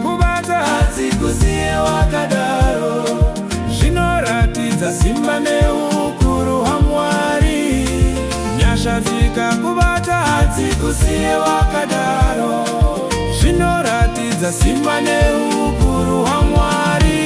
Kubata hadzikusiye wakadaro, zvinoratidza simba neukuru hwaMwari. Nyasha dzikakubata hadzikusiye wakadaro, zvinoratidza simba neukuru hwaMwari.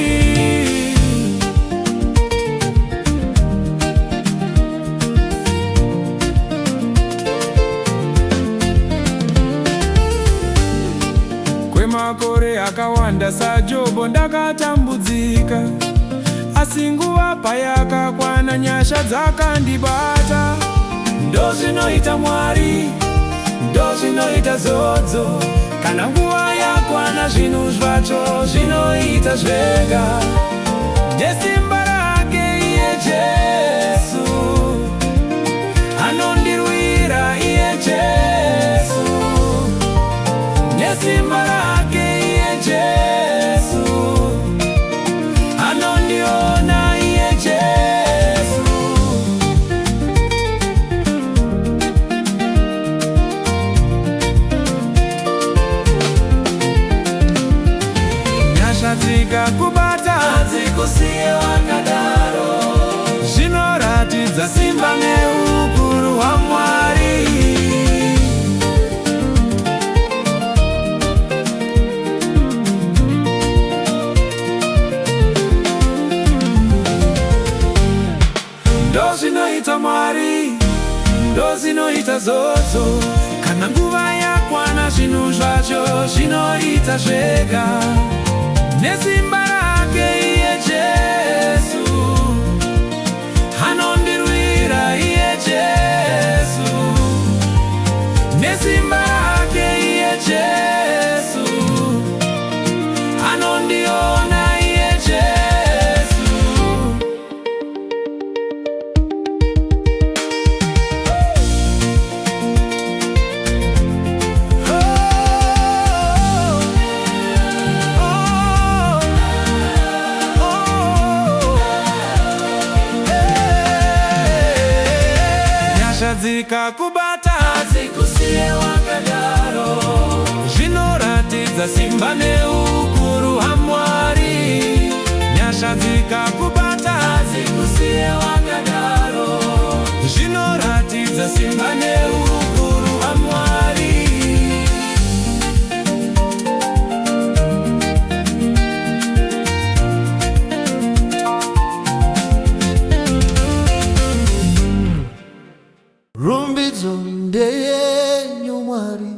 Makore akawanda saJobho ndakatambudzika, asi nguva payakakwana nyasha dzakandibata. Ndozvinoita Mwari, ndozvinoita zodzo. Kana nguva yakwana zvinhu zvacho zvinoita zvega. Nesimba rake iye Jesu, anondirwira iye Jesu. Nesimba rake iye Jesu, anondiona iye Jesu. Nyasha dzikakubata hadzikusiye wakadaro, zvinoratidza simba neukuru hwaMwari. Ndozvinoita Mwari, ndozvinoita zodzo. Kana nguva yakwana zvinhu zvacho zvinoita zvega. Nesimba rake iye Jesu, anondirwira iye Jesu. Nesimba rake iye Jesu, anondiona iye Jesu. Nyasha dzikakubata hadzikusiye wakadaro, zvinoratidza simba neukuru hwaMwari. Nyasha dzikakubata hadzikusiye wakadaro, zvinoratidza simba neukuru hwaMwari. Rumbidzo ndeyenyu Mwari,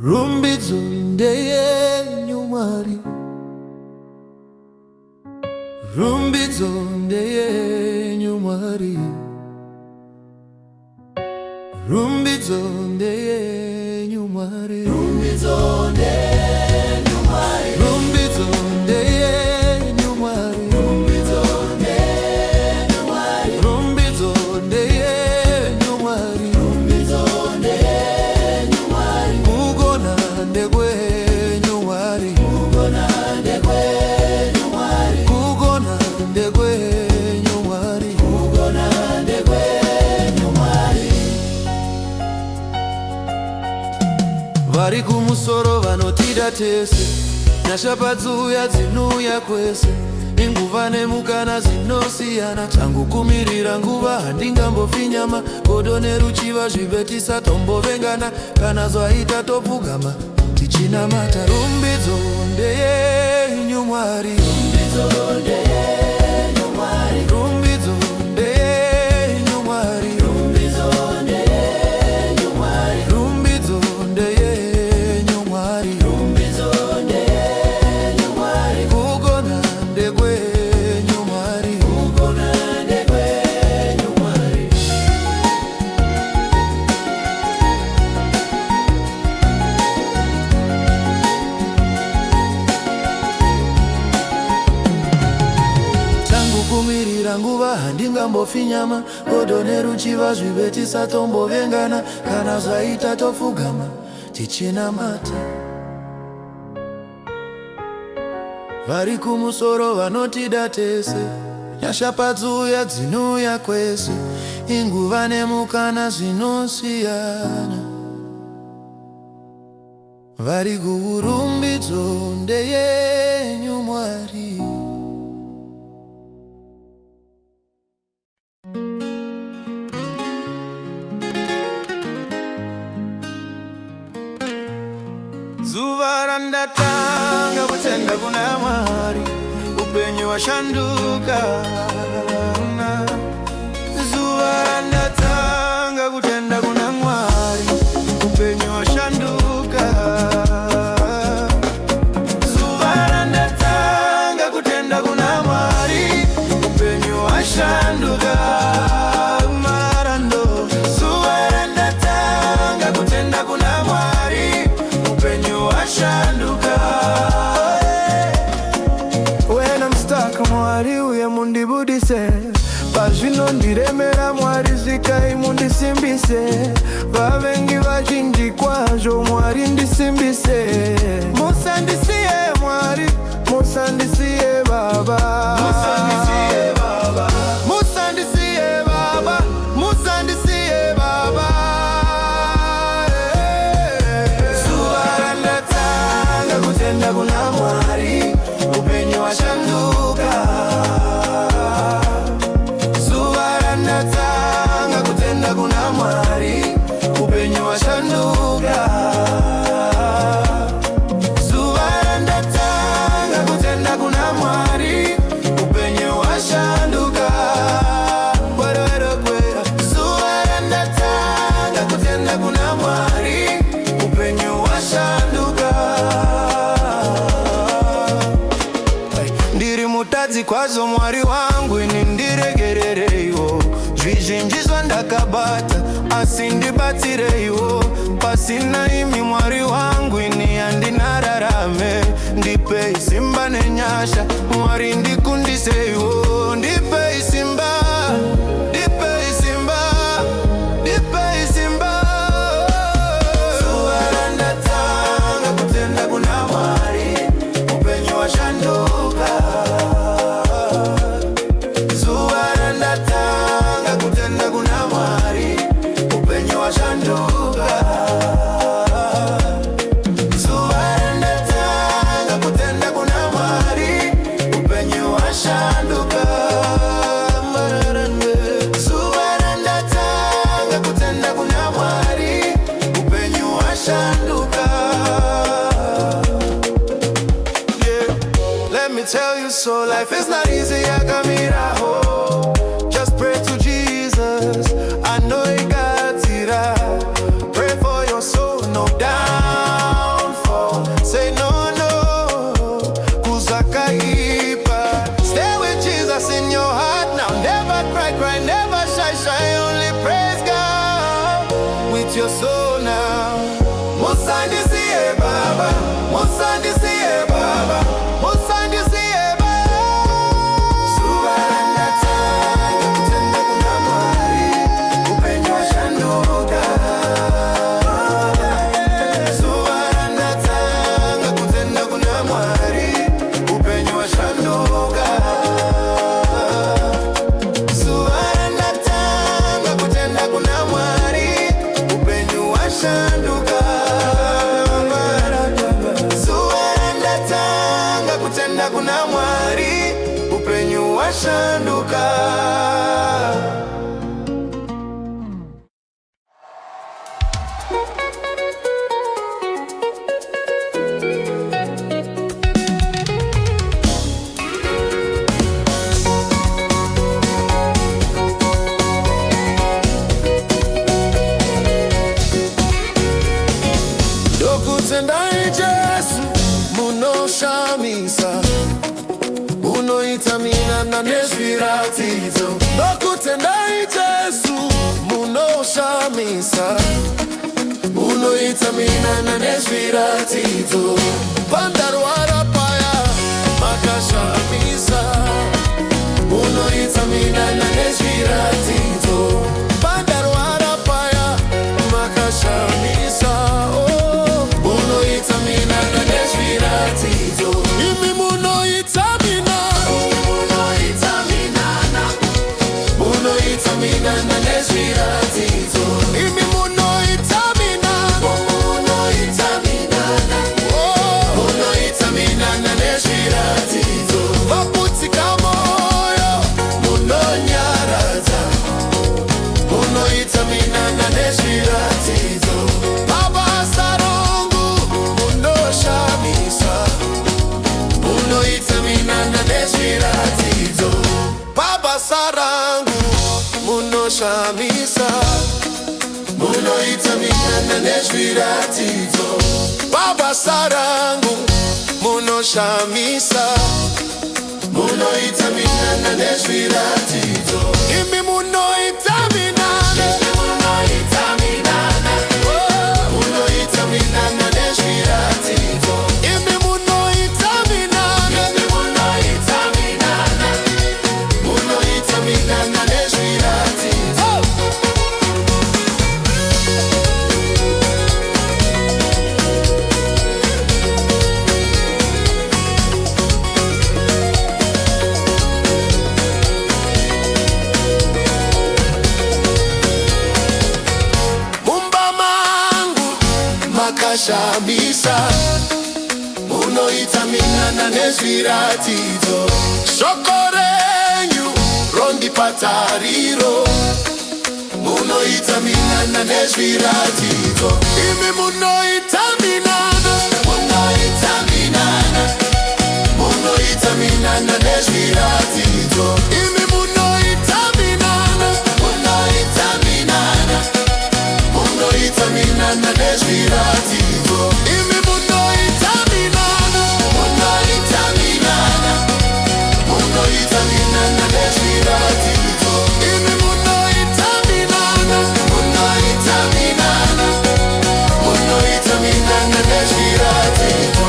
rumbidzo ndeyenyu Mwari, rumbidzo ndeyenyu Mwari, rumbidzo ndeyenyu Mwari, rumbidzo ndeyenyu Mwari, rumbidzo ndeyenyu Mwari, rumbidzo ndeyenyu Mwari, rumbidzo ndeyenyu Mwari, rumbidzo ndeyenyu Mwari, kugona ndekwenyu Mwari, kugona ndekwenyu Mwari, kugona ndekwenyu Mwari, kugona ndekwenyu Mwari. Vari kumusoro vanotida tese, nyasha padziuya dzinouya kwese. Inguva nemukana zinosiyana, tangu kumirira nguva handingambofi nyama. Godo neruchiva zvive tisatombovengana, kana zvaita topfugama tichinamata. Rumbidzo ndeyenyu Mwari, rumbidzo ndeyenyu Mwari, rumbidzo ndeyenyu Mwari, rumbidzo ndeyenyu Mwari, rumbidzo ndeyenyu Mwari, rumbidzo ndeyenyu Mwari, kugona ndekwenyu Mwari, kugona ndekwenyu Mwari. tokambofinyama godone ruchiva zvibetisa tombovengana kana zvaita tofugama tichinamata. Vari kumusoro vanotida tese, nyasha padzuya dzinouya kwese, inguva nemukana zvinosiyana. Vari kuurumbidzo ndeyenyu Mwari. Zuva randatanga kutenda kuna Mwari, upenyu washanduka. Zuva randatanga kutenda kuna Mwari, upenyu washanduka. Zuva randatanga kutenda kuna Mwari, upenyu washanduka. Marando. Zuva randatanga kutenda kuna Mwari, upenyu washanduka. When I'm stuck, Mwari uye mundibudise, pazvino ndiremera Mwari zikai mundisimbise, vavengi vazhinji kwazvo Mwari ndisimbise. Musandisiye Mwari, musandisiye Baba, musandisiye Baba, musandisiye Baba, musandisiye Baba. Zuva randatanga kutenda kuna Mwari, upenyu washanduka. Zuva randatanga kutenda kuna Mwari, upenyu washanduka. Zuva randatanga kutenda kuna Mwari, upenyu washanduka. Zuva randatanga kutenda kuna Mwari, upenyu washanduka. Ndiri mutadzi kwazvo Mwari wangu, ini ndiregerereiwo. Zvizhinji zvandakabata asi ndibatsireiwo. Pasina imi Mwari wangu, ini handinararame. Ndipei simba nenyasha Mwari, ndikundiseiwo. Ndipei simba, ndipei simba, ndipei simba. Zuva randatanga kutenda kuna Mwari, upenyu washanduka. Zuva randatanga kutenda kuna Mwari, upenyu washanduka. Zuva randatanga kutenda kuna Mwari, upenyu washanduka. Zuva randatanga kutenda kuna Mwari, upenyu washanduka. Let me tell you so, life is not easy, yakamiraho. Just pray to Jesus, I know he got it. Pray for your soul, no downfall. Say no, no, kuzakaipa. Stay with Jesus in your heart now. Never cry, cry, never shy, shy. Only praise God with your soul now. Musandisiye Baba, musandisiye Baba, musandisiye Baba. Zuva randatanga kutenda kuna Mwari, upenyu washanduka. Zuva randatanga kutenda kuna Mwari, upenyu washanduka. Zuva randatanga kutenda kuna Mwari, upenyu washanduka. Zuva randatanga kutenda kuna Mwari, upenyu washanduka. Dokutendai Jesu munoshamisa, unoita mina nezviratidzo. Dokutendai Jesu munoshamisa, unoita mina nezviratidzo. Pandarwara paya makashamisa, unoita mina nezviratidzo. itaminana nezviratidzo. Mabasa rongu munoshamisa, munoitaminana nezviratidzo. Mabasa rangu munoshamisa, munoitaminana nezviratidzo. Mabasa rangu munoshamisa, munoitaminana nezviratidzo. Imi munoitaminana, munoitaminana, munoitaminana nezviratidzo. Imi munoitaminana, munoitaminana, munoitaminana nezviratidzo. Makashamisa, munoitaminana nezviratidzo. Shoko renyu rondipatariro, munoitaminana nezviratidzo. Imi munoitaminana, munoitaminana, munoitaminana nezviratidzo. Imi munoitaminana, munoitaminana, munoitaminana nezviratidzo. Imi munoitaminana, munoitaminana, munoitaminana nezviratidzo. Imi munoitaminana, munoitaminana, munoitaminana nezviratidzo.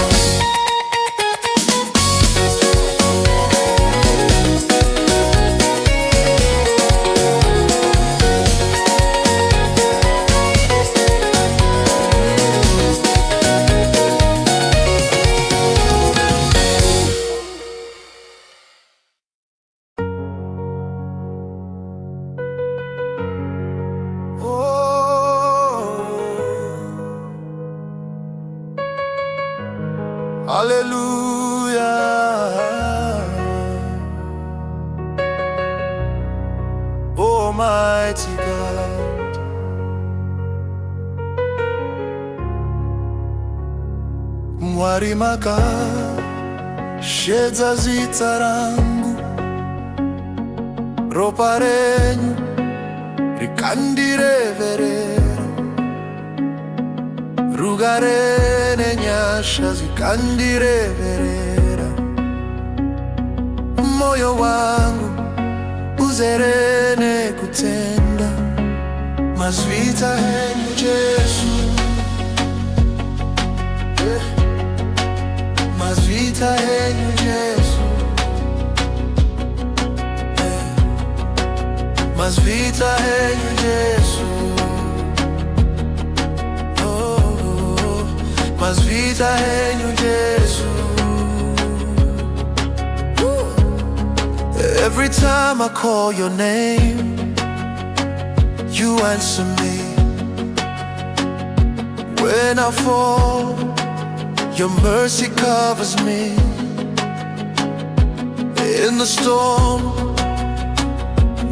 Hallelujah, Almighty God. Mwari makashedza zita rangu, ropa renyu rikandireverera, rugare nenyasha zikandireverera. Moyo wangu uzere nekutenda mazvita enyu Jesu, mazvita enyu Jesu, mazvita enyu Jesu. Mazvita enyu Jesu. Every time I call your name, you answer me. When I fall, your mercy covers me. In the storm,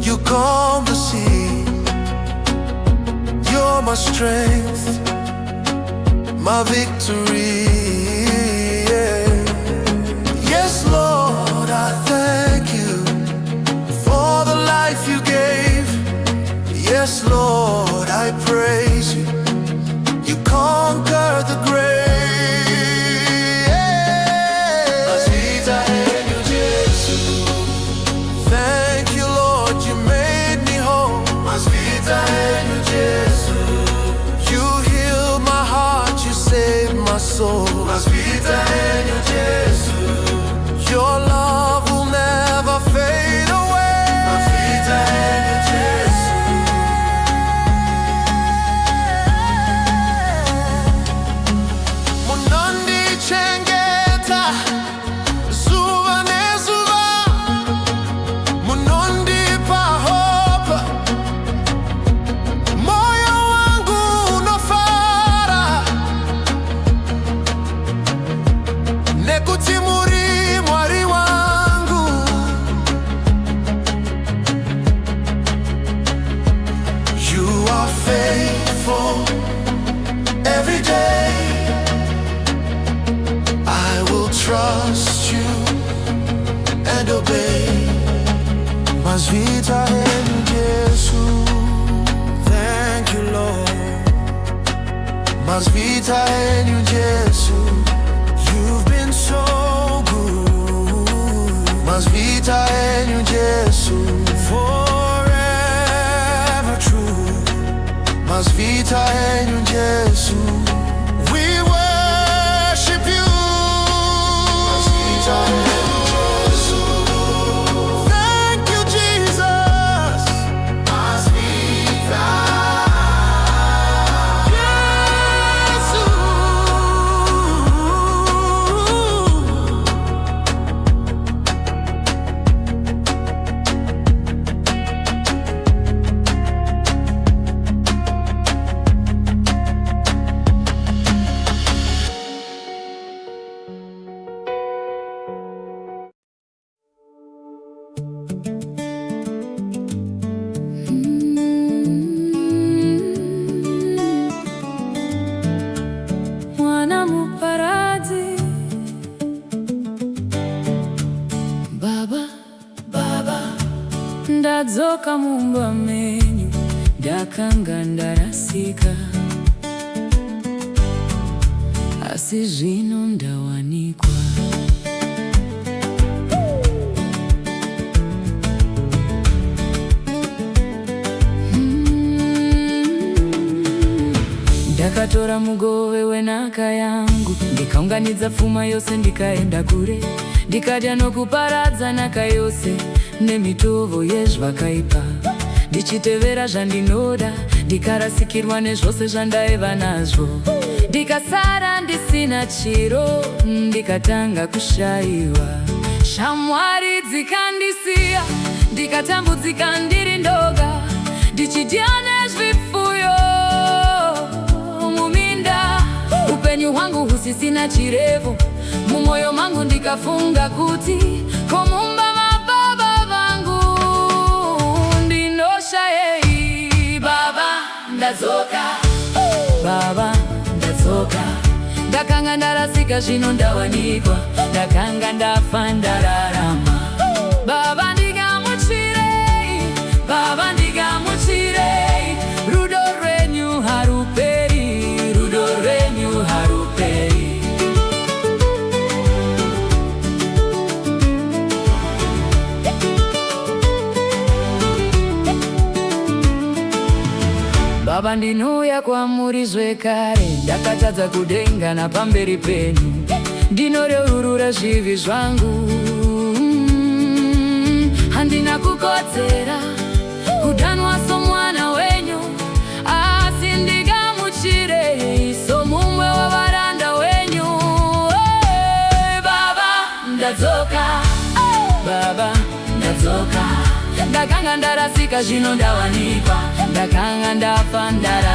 you calm the sea. You're my strength, my victory. Yes, Lord, I thank you for the life you gave. Yes, Lord, I praise you. You conquered the grave. Mazvita enyu Jesu. Thank you, Lord, you made me whole. Mazvita enyu Jesu. You healed my heart, you saved my soul. Mazvita enyu Jesu. Your love will never fade away. Mazvita enyu Jesu. Munondichengeta zuva nezuva, munondipa hope. Moyo wangu unofara every day. I will trust you and obey. Mas vita em Jesus. Thank you, Lord. Mas vita em Jesus. You've been so good. Mas vita em Jesus. Forever true. Mas vita em Jesus. We worship you. Mas vita em Jesus. Thank you, Jesus. Mas vita. Ndadzoka mumba menyu, ndakanga ndarasika, asi zvino ndawanikwa. Ndakatora mugove wenhaka yangu, ndikaunganidza pfuma yose ndikaenda kure, ndikadya nokuparadza nhaka yose nemitovo yezvakaipa, ndichitevera zvandinoda, ndikarasikirwa nezvose zvandaiva nazvo, ndikasara ndisina chiro, ndikatanga kushayiwa. Shamwari dzikandisiya, ndikatambudzika ndiri ndoga, ndichidya nezvipfuyo muminda. Upenyu hwangu husisina chirevo, mumwoyo mangu ndikafunga kuti komumba mababa vangu ndinoshayei. Baba ndadzoka, Baba ndadzoka, ndakanga ndarasika zvino ndawanikwa, ndakanga ndafa ndararama. Baba ndingamuchirei, Baba ndingamuchirei, rudo rwenyu haruperi, rudo rwenyu haruperi. Baba ndinouya kwamuri zvekare, ndakatadza kudenga napamberi penyu, ndinoreurura zvivi zvangu. Handina kukodzera kudanwa somwana wenyu, asi ndingamuchirei somumwe wavaranda wenyu. Baba ndadzoka, Baba ndadzoka, ndakanga ndarasika zvino ndawanikwa, ndakanga ndafa ndararama.